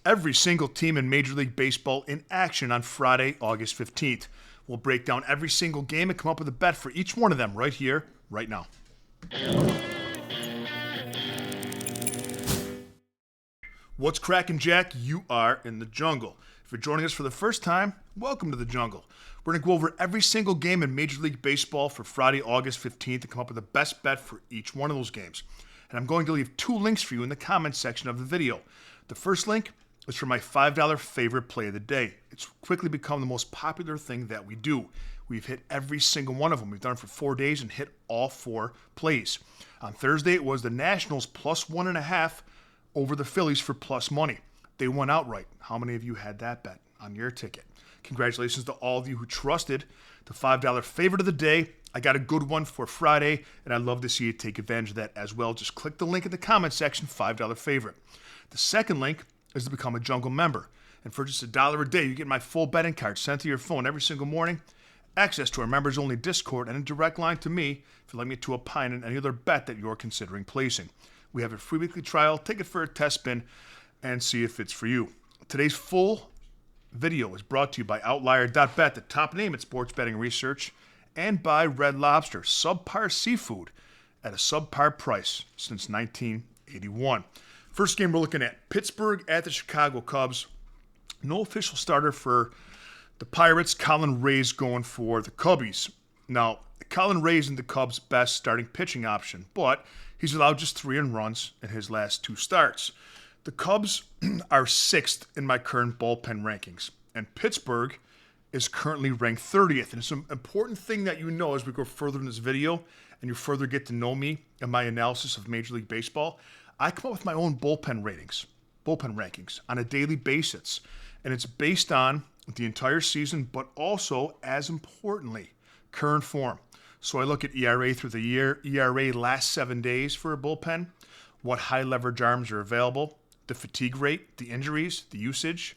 every single team in Major League Baseball in action on Friday, August 15th. We'll break down every single game and come up with a bet for each one of them right here, right now. What's cracking, Jack? You are in the jungle. If you're joining us for the first time, welcome to the jungle. We're going to go over every single game in Major League Baseball for Friday, August 15th and come up with the best bet for each one of those games. And I'm going to leave 2 links for you in the comments section of the video. The first link is for my $5 favorite play of the day. It's quickly become the most popular thing that we do. We've hit every single one of them. We've done it for 4 days and hit all 4 plays. On Thursday, it was the Nationals plus 1.5 over the Phillies for plus money. They won outright. How many of you had that bet on your ticket? Congratulations to all of you who trusted the $5 favorite of the day. I got a good one for Friday, and I'd love to see you take advantage of that as well. Just click the link in the comment section, $5 favorite. The second link is to become a Jungle member. And for just $1 a day, you get my full betting card sent to your phone every single morning, access to our members-only Discord, and a direct line to me if you'd like me to opine on any other bet that you're considering placing. We have a free weekly trial. Take it for a test spin and see if it's for you. Today's full video is brought to you by Outlier.bet, the top name in sports betting research, and by Red Lobster, subpar seafood at a subpar price since 1981. First game we're looking at, Pittsburgh at the Chicago Cubs. No official starter for the Pirates. Colin Ray's going for the Cubbies. Now, Colin Ray isn't the Cubs' best starting pitching option, but he's allowed just 3 earned runs in his last 2 starts. The Cubs are 6th in my current bullpen rankings, and Pittsburgh is currently ranked 30th. And it's an important thing that you know as we go further in this video and you further get to know me and my analysis of Major League Baseball. I come up with my own bullpen rankings on a daily basis, and it's based on the entire season, but also, as importantly, current form. So I look at ERA through the year, ERA last 7 days for a bullpen, what high leverage arms are available, the fatigue rate, the injuries, the usage,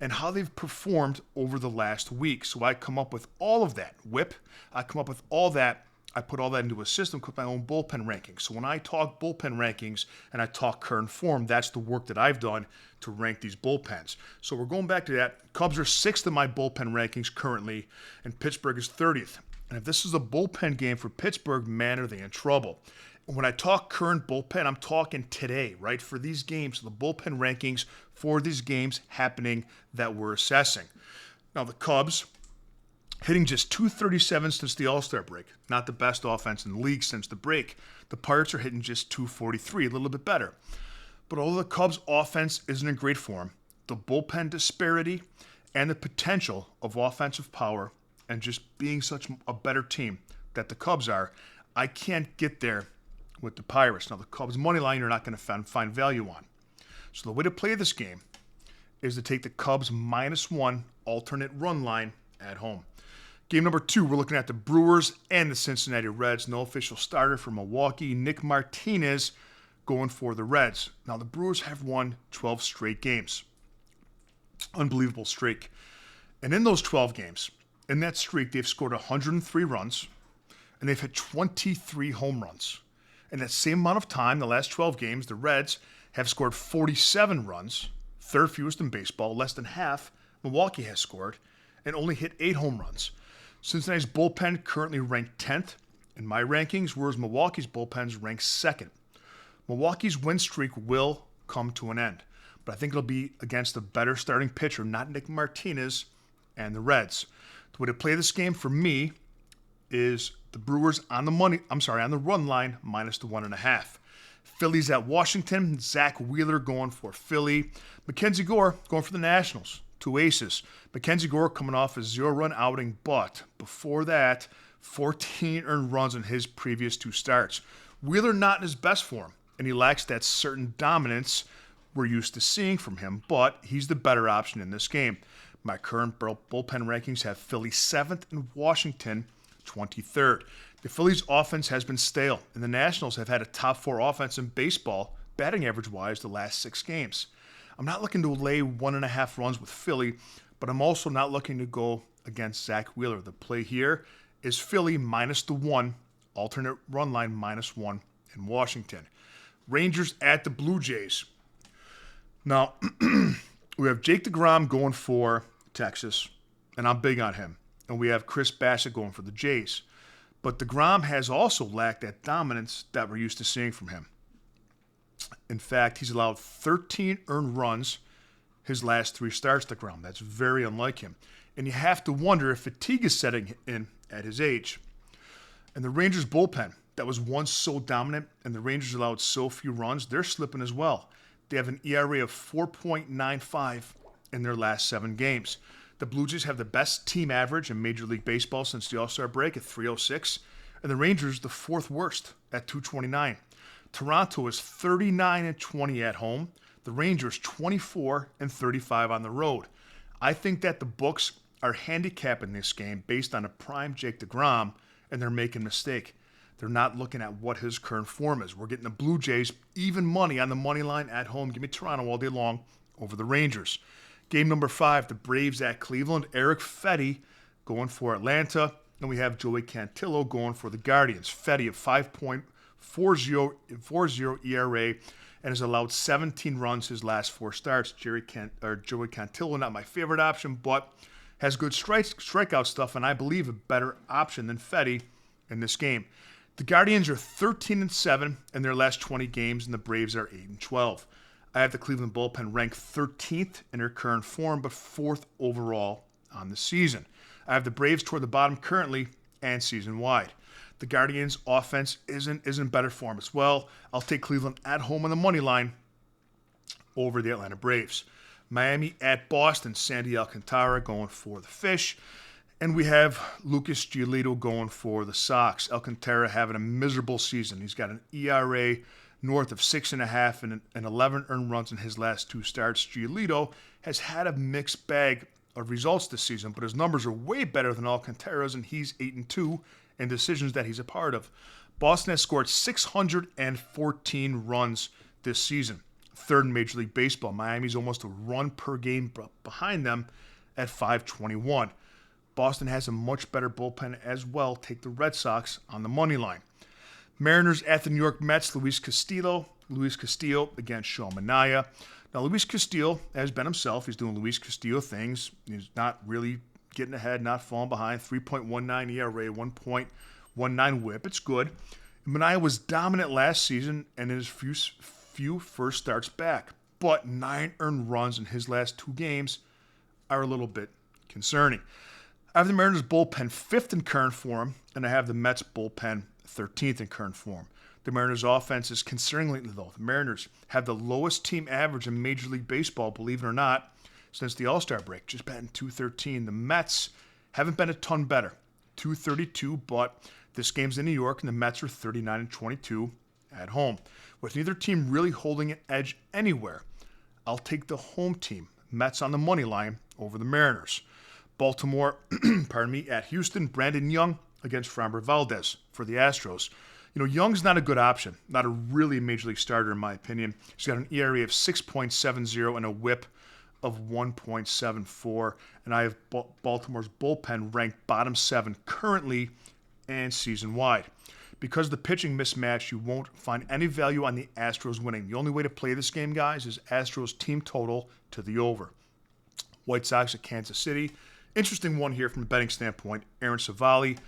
and how they've performed over the last week. So I come up with all of that. WHIP, I come up with all that. I put all that into a system with my own bullpen rankings. So when I talk bullpen rankings and I talk current form, that's the work that I've done to rank these bullpens. So we're going back to that. Cubs are 6th in my bullpen rankings currently, and Pittsburgh is 30th. And if this is a bullpen game for Pittsburgh, man, are they in trouble. When I talk current bullpen, I'm talking today, right? For these games, the bullpen rankings for these games happening that we're assessing. Now, the Cubs hitting just .237 since the All-Star break. Not the best offense in the league since the break. The Pirates are hitting just .243, a little bit better. But although the Cubs' offense isn't in great form, the bullpen disparity and the potential of offensive power and just being such a better team that the Cubs are, I can't get there with the Pirates. Now, the Cubs' money line you're not going to find value on. So the way to play this game is to take the Cubs -1 alternate run line at home. Game number 2, we're looking at the Brewers and the Cincinnati Reds. No official starter for Milwaukee. Nick Martinez going for the Reds. Now, the Brewers have won 12 straight games. Unbelievable streak. And in those 12 games, in that streak, they've scored 103 runs, and they've hit 23 home runs. In that same amount of time, the last 12 games, the Reds have scored 47 runs, third fewest in baseball, less than half Milwaukee has scored, and only hit 8 home runs. Cincinnati's bullpen currently ranked 10th in my rankings, whereas Milwaukee's bullpen's ranked 2nd. Milwaukee's win streak will come to an end, but I think it'll be against a better starting pitcher, not Nick Martinez and the Reds. The way to play this game for me is the Brewers on the run line -1.5. Phillies at Washington. Zach Wheeler going for Philly. Mackenzie Gore going for the Nationals. 2 aces. Mackenzie Gore coming off a 0-run outing, but before that, 14 earned runs in his previous 2 starts. Wheeler not in his best form, and he lacks that certain dominance we're used to seeing from him, but he's the better option in this game. My current bullpen rankings have Philly 7th and Washington 23rd. The Phillies' offense has been stale, and the Nationals have had a top 4 offense in baseball, batting average-wise, the last 6 games. I'm not looking to lay 1.5 runs with Philly, but I'm also not looking to go against Zach Wheeler. The play here is Philly -1, alternate run line -1 in Washington. Rangers at the Blue Jays. Now, We have Jake DeGrom going for Texas, and I'm big on him. And we have Chris Bassett going for the Jays. But DeGrom has also lacked that dominance that we're used to seeing from him. In fact, he's allowed 13 earned runs his last 3 starts, DeGrom. That's very unlike him. And you have to wonder if fatigue is setting in at his age. And the Rangers bullpen, that was once so dominant, and the Rangers allowed so few runs, they're slipping as well. They have an ERA of 4.95 in their last 7 games. The Blue Jays have the best team average in Major League Baseball since the All-Star break at 306, and the Rangers the 4th worst at 229. Toronto is 39-20 at home. The Rangers 24-35 on the road. I think that the books are handicapping this game based on a prime Jake DeGrom, and they're making a mistake. They're not looking at what his current form is. We're getting the Blue Jays even money on the money line at home. Give me Toronto all day long over the Rangers. Game number 5, the Braves at Cleveland. Eric Fetty going for Atlanta. And we have Joey Cantillo going for the Guardians. Fetty at 5.40 ERA and has allowed 17 runs his last 4 starts. Joey Cantillo, not my favorite option, but has good strikeout stuff, and I believe a better option than Fetty in this game. The Guardians are 13-7 in their last 20 games, and the Braves are 8-12. I have the Cleveland bullpen ranked 13th in their current form, but 4th overall on the season. I have the Braves toward the bottom currently and season-wide. The Guardians' offense isn't better form as well. I'll take Cleveland at home on the money line over the Atlanta Braves. Miami at Boston. Sandy Alcantara going for the Fish. And we have Lucas Giolito going for the Sox. Alcantara having a miserable season. He's got an ERA north of 6.5 and 11 earned runs in his last 2 starts. Giolito has had a mixed bag of results this season, but his numbers are way better than Alcantara's, and he's 8-2 in decisions that he's a part of. Boston has scored 614 runs this season, 3rd in Major League Baseball. Miami's almost a run per game behind them at 521. Boston has a much better bullpen as well. Take the Red Sox on the money line. Mariners at the New York Mets. Luis Castillo against Sean Manaea. Now, Luis Castillo has been himself. He's doing Luis Castillo things. He's not really getting ahead, not falling behind. 3.19 ERA, 1.19 whip. It's good. Manaea was dominant last season and in his few first starts back. But 9 earned runs in his last 2 games are a little bit concerning. I have the Mariners bullpen 5th in current form, and I have the Mets bullpen 13th in current form. The Mariners offense is concerningly low. The Mariners have the lowest team average in Major League Baseball, believe it or not, since the All-Star break, just batting .213. The Mets haven't been a ton better, .232, but this game's in New York, and the Mets are 39-22 at home. With neither team really holding an edge anywhere, I'll take the home team, Mets on the money line, over the Mariners. Baltimore, at Houston. Brandon Young against Framber Valdez for the Astros. You know, Young's not a good option, not a really major league starter in my opinion. He's got an ERA of 6.70 and a whip of 1.74, and I have Baltimore's bullpen ranked bottom 7 currently and season-wide. Because of the pitching mismatch, you won't find any value on the Astros winning. The only way to play this game, guys, is Astros team total to the over. White Sox at Kansas City. Interesting one here from a betting standpoint. Aaron Savali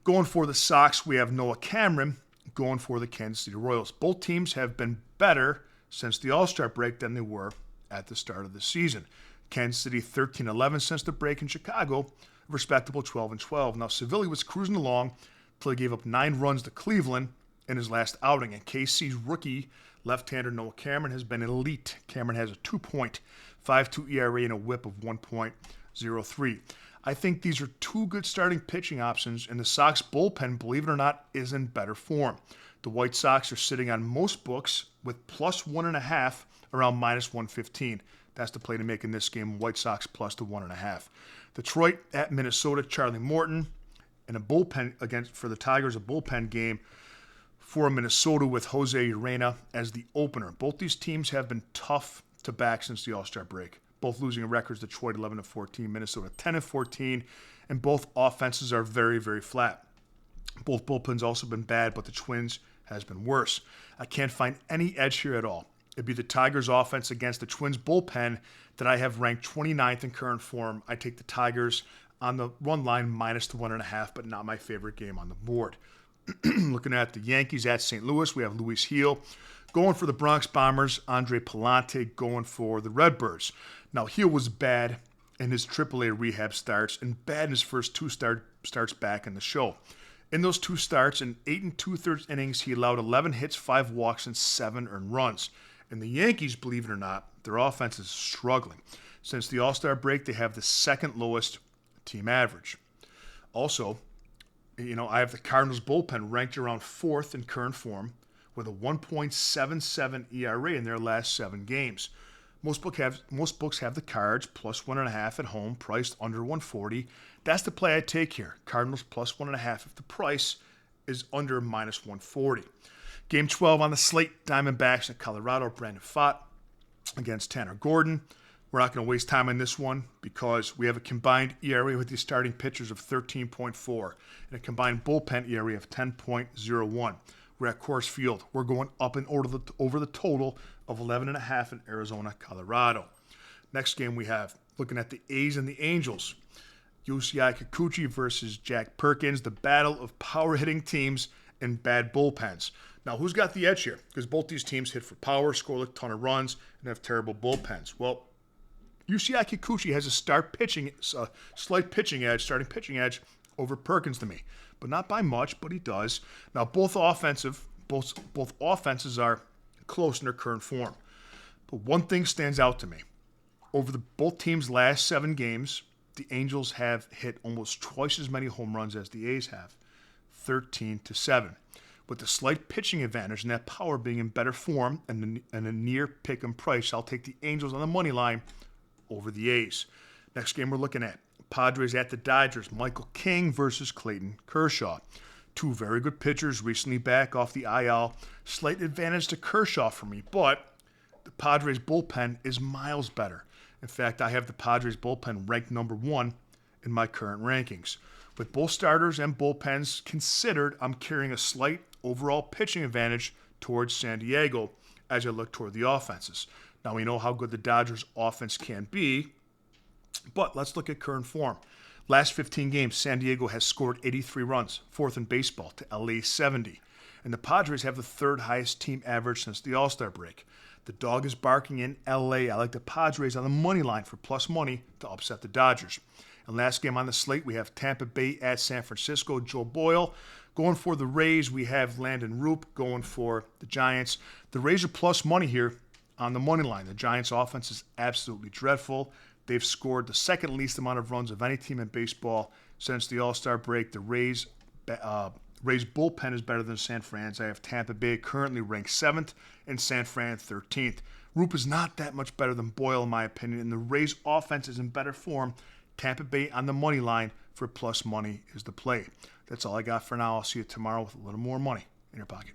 going for the Sox. We have Noah Cameron going for the Kansas City Royals. Both teams have been better since the All-Star break than they were at the start of the season. Kansas City 13-11 since the break, in Chicago, respectable 12-12. Now, Savali was cruising along until he gave up 9 runs to Cleveland in his last outing. And KC's rookie left-hander Noah Cameron has been elite. Cameron has a 2.52 ERA and a whip of 1.03. I think these are 2 good starting pitching options, and the Sox bullpen, believe it or not, is in better form. The White Sox are sitting on most books with plus 1.5 around minus 115. That's the play to make in this game. White Sox plus the 1.5. Detroit at Minnesota. Charlie Morton and a bullpen for the Tigers, a bullpen game for Minnesota with Jose Urena as the opener. Both these teams have been tough to back since the All-Star break. Both losing records, Detroit 11-14, Minnesota 10-14, and both offenses are very, very flat. Both bullpens also been bad, but the Twins has been worse. I can't find any edge here at all. It'd be the Tigers' offense against the Twins' bullpen that I have ranked 29th in current form. I take the Tigers on the run line minus the 1.5, but not my favorite game on the board. Looking at the Yankees at St. Louis, we have Luis Heel going for the Bronx Bombers. Andre Palante going for the Redbirds. Now, Heel was bad in his AAA rehab starts and bad in his first two starts back in the show. In those two starts, in 8 2/3 innings, he allowed 11 hits, 5 walks, and 7 earned runs. And the Yankees, believe it or not, their offense is struggling. Since the All-Star break, they have the second lowest team average. Also, I have the Cardinals bullpen ranked around 4th in current form with a 1.77 ERA in their last 7 games. Most books have the Cards plus 1.5 at home, priced under 140. That's the play I take here. Cardinals plus 1.5 if the price is under minus 140. Game 12 on the slate, Diamondbacks at Colorado. Brandon Pfaadt against Tanner Gordon. We're not going to waste time on this one because we have a combined ERA with these starting pitchers of 13.4 and a combined bullpen ERA of 10.01. We're at Coors Field. We're going up and over the total of 11.5 in Arizona, Colorado. Next game we have, looking at the A's and the Angels. Yusei Kikuchi versus Jack Perkins, the battle of power-hitting teams and bad bullpens. Now, who's got the edge here? Because both these teams hit for power, score a ton of runs, and have terrible bullpens. Well, Yusei Kikuchi has a slight pitching edge over Perkins to me. But not by much, but he does. Now, both offenses are close in their current form. But one thing stands out to me. Over both teams' last 7 games, the Angels have hit almost twice as many home runs as the A's have, 13-7. With the slight pitching advantage and that power being in better form and a near pick-em price, I'll take the Angels on the money line over the A's. Next game we're looking at, Padres at the Dodgers. Michael King versus Clayton Kershaw. 2 very good pitchers recently back off the IL. Slight advantage to Kershaw for me, but the Padres bullpen is miles better. In fact, I have the Padres bullpen ranked number 1 in my current rankings. With both starters and bullpens considered, I'm carrying a slight overall pitching advantage towards San Diego as I look toward the offenses. Now, we know how good the Dodgers offense can be, but let's look at current form. Last 15 games, San Diego has scored 83 runs, 4th in baseball, to LA's 70. And the Padres have the 3rd highest team average since the All-Star break. The dog is barking in LA. I like the Padres on the money line for plus money to upset the Dodgers. And last game on the slate, we have Tampa Bay at San Francisco. Joe Boyle going for the Rays. We have Landon Roop going for the Giants. The Rays are plus money here on the money line. The Giants' offense is absolutely dreadful. They've scored the 2nd least amount of runs of any team in baseball since the All-Star break. The Rays' bullpen is better than San Fran's. I have Tampa Bay currently ranked 7th and San Fran 13th. Roop is not that much better than Boyle, in my opinion, and the Rays' offense is in better form. Tampa Bay on the money line for plus money is the play. That's all I got for now. I'll see you tomorrow with a little more money in your pocket.